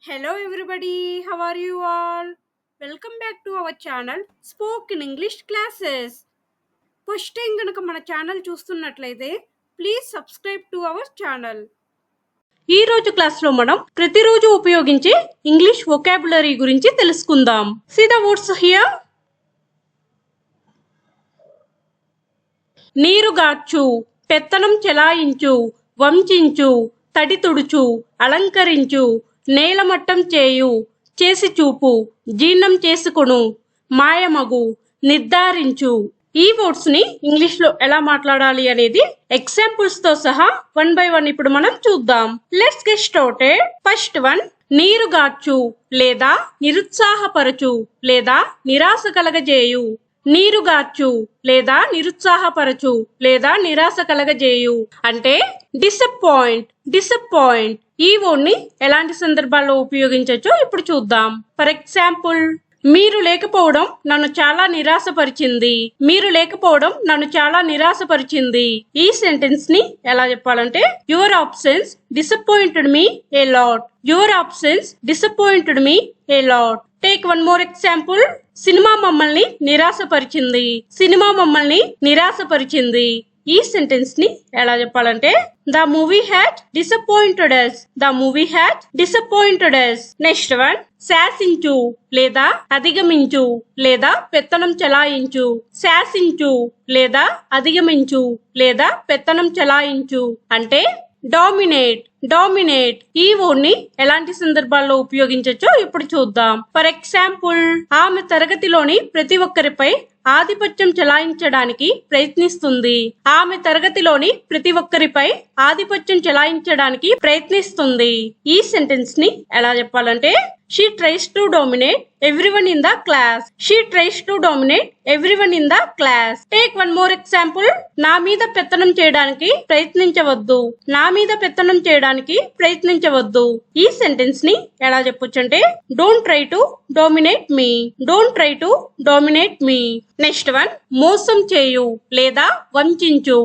Hello everybody, how are you all? Welcome back to our channel Spoken English Classes. First time కనుక మన channel చూస్తున్నట్లయితే please subscribe to our channel. ఈ రోజు క్లాస్లో మనం ప్రతిరోజు ఉపయోగించే ఇంగ్లీష్ వొకాబులరీ గురించి తెలుసుకుందాం. See the words here. నీరుగార్చు, పెత్తనం చెలాయించు, వంచించు, తడి తుడుచు, అలంకరించు, నేలమట్టం చేయు, చేసి చూపు, జీర్ణం చేసుకొను, మాయమగు, నిర్ధారించు. ఈ వర్డ్స్ ని ఇంగ్లీష్ లో ఎలా మాట్లాడాలి అనేది ఎగ్జాంపుల్స్ తో సహా 1 by 1 ఇప్పుడు మనం చూద్దాం. Let's get started. First one, నీరుగార్చు లేదా నిరుత్సాహపరచు లేదా నిరాశ కలగజేయు. నీరుగార్చు లేదా నిరుత్సాహపరచు లేదా నిరాశ కలగజేయు అంటే డిసప్పాయింట్. డిసప్పాయింట్ ఈ వర్డ్ ని ఎలాంటి సందర్భాల్లో ఉపయోగించవచ్చో ఇప్పుడు చూద్దాం. ఫర్ ఎగ్జాంపుల్, మీరు లేకపోవడం నన్ను చాలా నిరాశపరిచింది. మీరు లేకపోవడం నన్ను చాలా నిరాశపరిచింది. ఈ సెంటెన్స్ ని ఎలా చెప్పాలంటే your absence disappointed me a lot. Your absence disappointed me a lot. Take one more example. Cinema మమ్మల్ని నిరాశపరిచింది. సినిమా మమ్మల్ని నిరాశపరిచింది. ఈ సెంటెన్స్ ని ఎలా చెప్పాలంటే the movie had disappointed us. The movie had disappointed us. Next one, శాసించు లేదా అధిగమించు లేదా పెత్తనం చెలాయించు. శాసించు లేదా అధిగమించు లేదా పెత్తనం చెలాయించు అంటే డామినేట్. డామినేట్ ఈ వర్డ్ ని ఎలాంటి సందర్భాల్లో ఉపయోగించవచ్చో ఇప్పుడు చూద్దాం. ఫర్ ఎగ్జాంపుల్, ఆమె తరగతిలోని ప్రతి ఒక్కరిపై ఆధిపత్యం చెలాయించడానికి ప్రయత్నిస్తుంది. ఆమె తరగతిలోని ప్రతి ఒక్కరిపై ఆధిపత్యం చెలాయించడానికి ప్రయత్నిస్తుంది. ఈ సెంటెన్స్ ని ఎలా చెప్పాలంటే she tries to dominate everyone in the class. She tries to dominate everyone in the class. Take one more example. నా మీద పెత్తనం చేయడానికి ప్రయత్నించవద్దు. నా మీద పెత్తనం చేయడానికి ప్రయత్నించవద్దు. ఈ సెంటెన్స్ ని ఎలా చెప్పొచ్చు అంటే don't try to dominate me. Don't try to dominate me. Next one, మోసం చేయు లేదా వంచించు.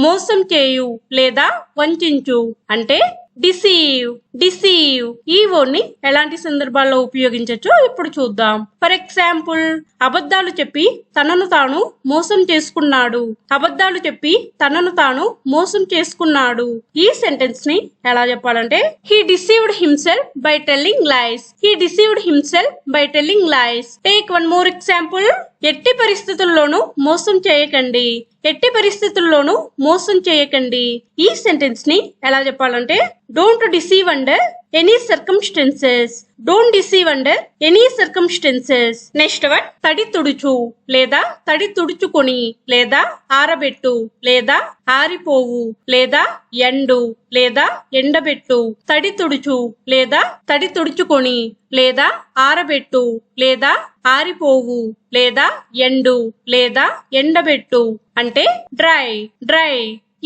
మోసం చేయు లేదా వంచించు అంటే డిసీవ్. డిసీవ్ ఈ వర్డ్ ని ఎలాంటి సందర్భాల్లో ఉపయోగించవచ్చో ఇప్పుడు చూద్దాం. ఫర్ ఎగ్జాంపుల్, అబద్ధాలు చెప్పి తనను తాను మోసం చేసుకున్నాడు. అబద్ధాలు చెప్పి తనను తాను మోసం చేసుకున్నాడు. ఈ సెంటెన్స్ ని ఎలా చెప్పాలంటే he deceived himself by telling lies. He deceived himself by telling lies. Take one more example. ఎట్టి పరిస్థితుల్లోనూ మోసం చేయకండి. ఎట్టి పరిస్థితుల్లోనూ మోసం చేయకండి. ఈ సెంటెన్స్ ని ఎలా చెప్పాలంటే don't deceive under any circumstances. Don't deceive under any circumstances. Next one, తడి తుడుచు లేదా తడి తుడుచుకొని లేదా ఆరబెట్టు లేదా ఆరిపోవు లేదా ఎండు లేదా ఎండబెట్టు. తడి తుడుచు లేదా తడి తుడుచుకొని లేదా ఆరబెట్టు లేదా ఆరిపోవు లేదా ఎండు లేదా ఎండబెట్టు అంటే డ్రై. డ్రై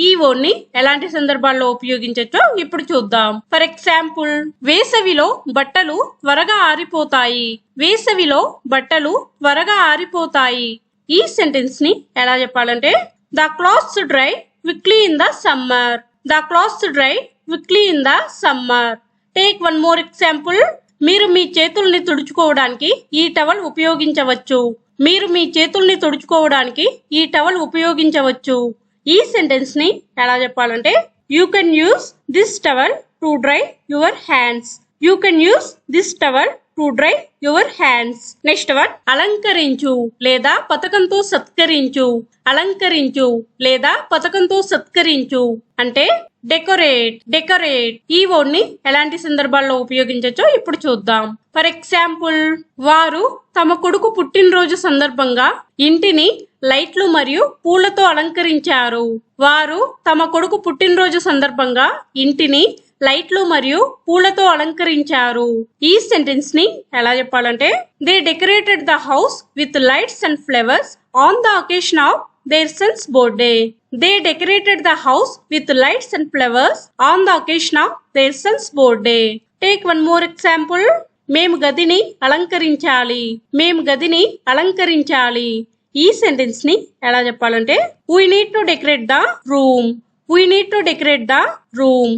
ఈ వర్డ్ ని ఎలాంటి సందర్భాల్లో ఉపయోగించవచ్చో ఇప్పుడు చూద్దాం. ఫర్ ఎగ్జాంపుల్, వేసవిలో బట్టలు త్వరగా ఆరిపోతాయి. వేసవిలో బట్టలు త్వరగా ఆరిపోతాయి. ఈ సెంటెన్స్ ని ఎలా చెప్పాలంటే the clothes dry quickly in the summer. The clothes dry quickly in the summer. Take one more example. మీరు మీ చేతుల్ని తుడుచుకోవడానికి ఈ టవల్ ఉపయోగించవచ్చు. మీరు మీ చేతుల్ని తుడుచుకోవడానికి ఈ టవల్ ఉపయోగించవచ్చు. ఈ సెంటెన్స్ ని ఎలా చెప్పాలంటే you can use this towel to dry your hands. You can use this towel to dry your hands. Next one, అలంకరించు లేదా పతకంతో సత్కరించు. అలంకరించు లేదా పతకంతో సత్కరించు అంటే డెకరేట్. డెకరేట్ ఈ వర్డ్ ని ఎలాంటి సందర్భాల్లో ఉపయోగించవచ్చో ఇప్పుడు చూద్దాం. ఫర్ ఎగ్జాంపుల్, వారు తమ కొడుకు పుట్టినరోజు సందర్భంగా ఇంటిని లైట్లు మరియు పూలతో అలంకరించారు. వారు తమ కొడుకు పుట్టినరోజు సందర్భంగా ఇంటిని లైట్లు మరియు పూలతో అలంకరించారు. ఈ సెంటెన్స్ ని ఎలా చెప్పాలంటే they decorated the house with lights and flowers on the occasion of their son's birthday. They decorated the house with lights and flowers on the occasion of their son's birthday. Take one more example. మేము గదిని అలంకరించాలి. మేము గదిని అలంకరించాలి. ఈ sentence ని ఎలా చెప్పాలంటే we need to decorate the room. We need to decorate the room.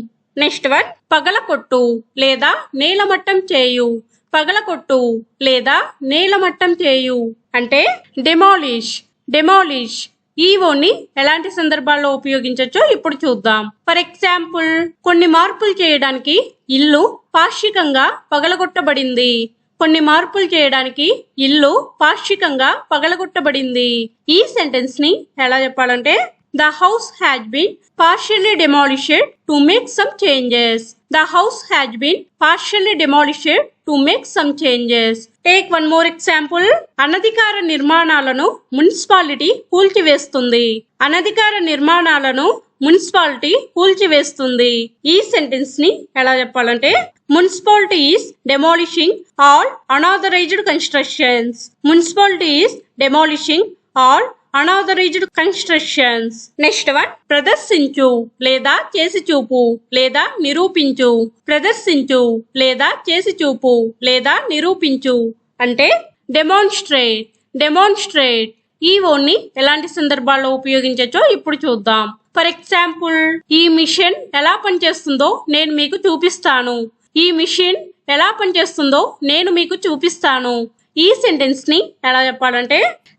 Next one పగలకొట్టు లేదా నేలమట్టం చేయు. పగలకొట్టు లేదా నేలమట్టం చేయు అంటే డెమాలిష్. డెమాలిష్ ఈ వర్డ్ని ఎలాంటి సందర్భాల్లో ఉపయోగించవచ్చో ఇప్పుడు చూద్దాం. ఫర్ ఎగ్జాంపుల్, కొన్ని మార్పులు చేయడానికి ఇల్లు పాక్షికంగా పగలగొట్టబడింది. కొన్ని మార్పులు చేయడానికి ఇల్లు పాక్షికంగా పగలగొట్టబడింది. ఈ సెంటెన్స్ ని ఎలా చెప్పాలంటే The house has been partially demolished to make some changes. The house has been partially demolished to make some changes. Take one more example. అనధికార నిర్మాణాలను మున్సిపాలిటీ కూల్చివేస్తుంది. అనధికార నిర్మాణాలను మున్సిపాలిటీ కూల్చివేస్తుంది. ఈ సెంటెన్స్ ని ఎలా చెప్పాలంటే municipality is demolishing all unauthorised constructions. Municipality is demolishing all unauthorised constructions. Next one ప్రదర్శించు లేదా చేసి చూపు లేదా నిరూపించు. ప్రదర్శించు లేదా చేసి చూపు లేదా నిరూపించు అంటే డెమాన్స్ట్రేట్. డెమాన్స్ట్రేట్ ఈ వర్డ్ని ఎలాంటి సందర్భాల్లో ఉపయోగించవచ్చో ఇప్పుడు చూద్దాం. ఫర్ ఎగ్జాంపుల్, ఈ మిషన్ ఎలా పనిచేస్తుందో నేను మీకు చూపిస్తాను. ఈ మిషన్ ఎలా పనిచేస్తుందో నేను మీకు చూపిస్తాను. ఈ సెంటెన్స్ ని ఎలా చెప్పాలంటే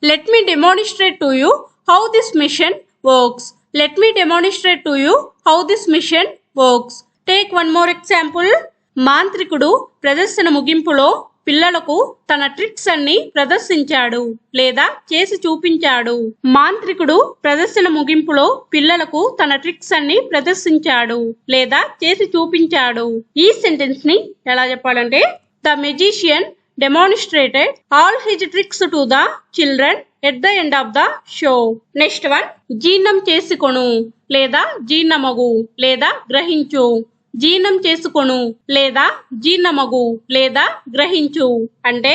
let me demonstrate to you how this machine works. Let me demonstrate to you how this machine works. Take one more example. మాంత్రికుడు ప్రదర్శన ముగింపులో పిల్లలకు తన ట్రిక్స్ అన్ని ప్రదర్శించాడు లేదా చేసి చూపించాడు. మాంత్రికుడు ప్రదర్శన ముగింపులో పిల్లలకు తన ట్రిక్స్ అన్ని ప్రదర్శించాడు లేదా చేసి చూపించాడు. ఈ సెంటెన్స్ ని ఎలా చెప్పాలంటే the magician demonstrated all his tricks to the children at the end of the show. Next one జీర్ణం చేసుకొను లేదా జీర్ణమగు లేదా గ్రహించు. జీర్ణం చేసుకొను లేదా జీర్ణమగు లేదా గ్రహించు అంటే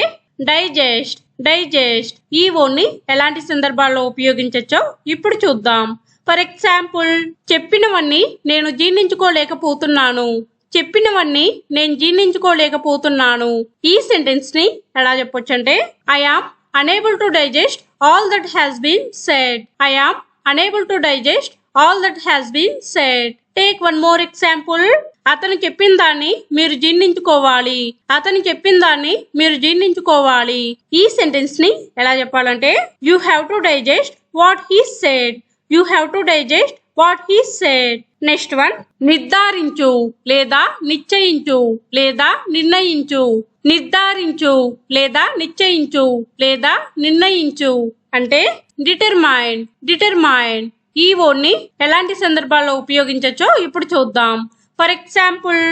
డైజెస్ట్. డైజెస్ట్ ఈ వర్డ్ని ఎలాంటి సందర్భాల్లో ఉపయోగించవచ్చో ఇప్పుడు చూద్దాం. ఫర్ ఎగ్జాంపుల్, చెప్పినవన్నీ నేను జీర్ణించుకోలేకపోతున్నాను. చెప్పినవన్నీ నేను జీర్ణించుకోలేకపోతున్నాను. ఈ సెంటెన్స్ ని ఎలా చెప్పొచ్చు అంటే I am unable to digest all that has been said. I am unable to digest all that has been said. Take one more example. అతను చెప్పిన దాన్ని మీరు జీర్ణించుకోవాలి. అతను చెప్పిన దాన్ని మీరు జీర్ణించుకోవాలి. ఈ సెంటెన్స్ ని ఎలా చెప్పాలంటే you have to digest what he said. You have to digest what he said. Next one నిర్ధారించు లేదా నిశ్చయించు లేదా నిర్ణయించు. నిర్ధారించు లేదా నిశ్చయించు లేదా నిర్ణయించు అంటే డిటర్మైన్. డిటర్మైన్ ఈ వర్డ్ని ఎలాంటి సందర్భాల్లో ఉపయోగించవచ్చో ఇప్పుడు చూద్దాం. ఫర్ ఎగ్జాంపుల్,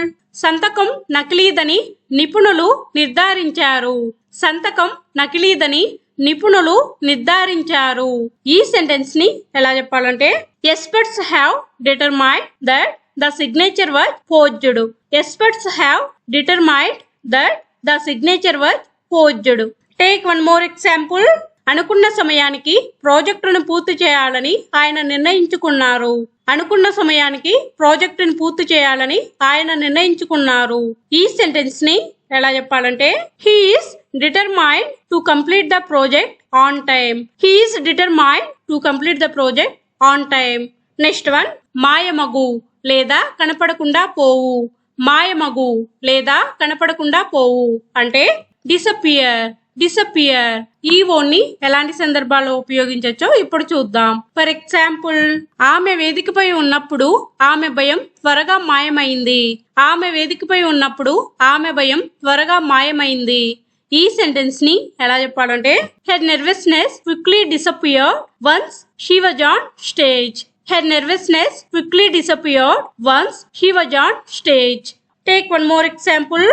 సంతకం నకిలీదని నిపుణులు నిర్ధారించారు. సంతకం నకిలీదని నిపుణులు నిర్ధారించారు. ఈ సెంటెన్స్ ని ఎలా చెప్పాలంటే experts have determined that the signature was forged. Experts have determined that the signature was forged. Take one more example. అనుకున్న సమయానికి ప్రాజెక్టును పూర్తి చేయాలని ఆయన నిర్ణయించుకున్నారు. అనుకున్న సమయానికి ప్రాజెక్టును పూర్తి చేయాలని ఆయన నిర్ణయించుకున్నారు. ఈ సెంటెన్స్ ని ఎలా చెప్పాలంటే he is determined to complete the project on time. He is determined to complete the project on time. Next one మాయమగు లేదా కనపడకుండా పోవు. మాయమగు లేదా కనపడకుండా పోవు అంటే డిసపియర్. డిసపియర్ ఈ వర్డ్ని ఎలాంటి సందర్భాల్లో ఉపయోగించవచ్చో ఇప్పుడు చూద్దాం. ఫర్ ఎగ్జాంపుల్, ఆమె వేదికపై ఉన్నప్పుడు ఆమె భయం త్వరగా మాయమైంది. ఆమె వేదికపై ఉన్నప్పుడు ఆమె భయం త్వరగా మాయమైంది. ఈ సెంటెన్స్ ని ఎలా చెప్పాలంటే her nervousness quickly disappeared once she was on stage. Her nervousness quickly disappeared once she was on stage. Take one more example.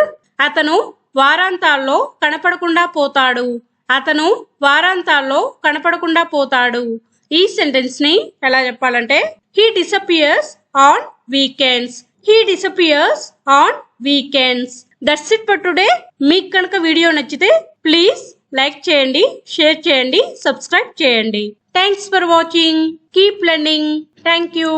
అతను వారాంతాల్లో కనపడకుండా పోతాడు. అతను వారాంతాల్లో కనపడకుండా పోతాడు. ఈ సెంటెన్స్ ని ఎలా చెప్పాలంటే he disappears on weekends. He disappears on weekends. That's it for today. మీకు కనుక వీడియో నచ్చితే ప్లీజ్ లైక్ చేయండి, షేర్ చేయండి, సబ్స్క్రైబ్ చేయండి. Thanks for watching. Keep learning. Thank you.